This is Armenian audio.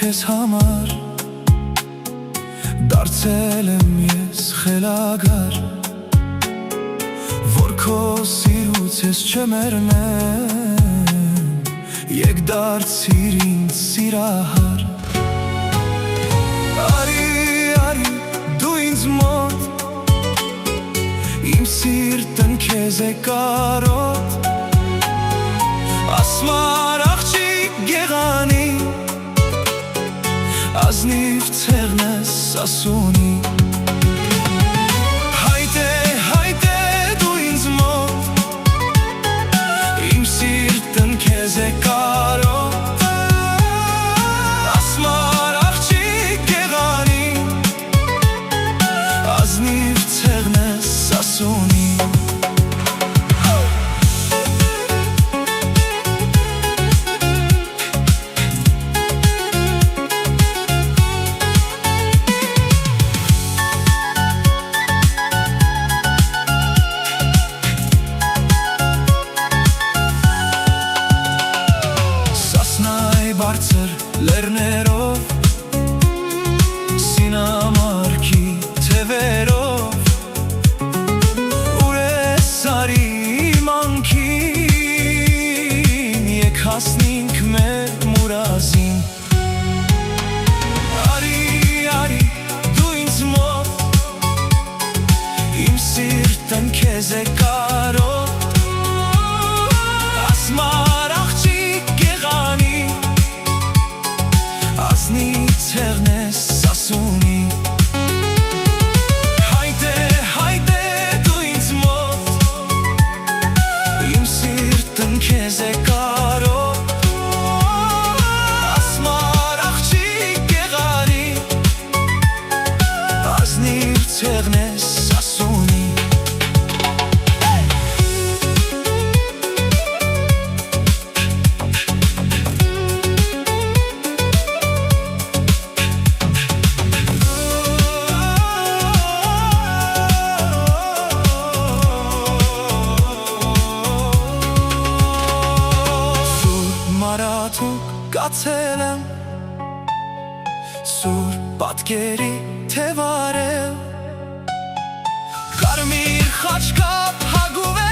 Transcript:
քեզ համար դարձել եմ ես խելագար, որ քո սիրուց ես չմեռնեմ, եկ դարձիր ինձ սիրահար։ Արի, արի, դու ինձ մոտ, իմ սիրտն քեզ է կարոտ, ասմար աղջիկ գեղանի, ազնիվ ցեղն ես ասունի։ Հայտե, հայտե դու ինձ մոտ, իմ սիրտն քեզ է կարոտ, ասմար աղջիկ գեղանի, ազնիվ ցեղն ես ասունի։ Բարձր լեռներով, սինամարգի թևերով, ուր ես արի մանքին, եկ հասնինք մեր մուրազին։ Արի, արի, դու ինձ մոտ, իմ սիրտն քեզ է կարոտ, ասմար աղջիկ գեղանի, ազնիվ ցեղն ես ասունի։ Հայտե, հայտե դու ինձ մոտ, իմ սիրտն քեզ է կարոտ, ասմար աղջիկ գեղանի, ազնիվ ցեղն ես ասունի։ Կացել եմ սուր պատկերի թևարել, կարմիր խաչկապ հագուվել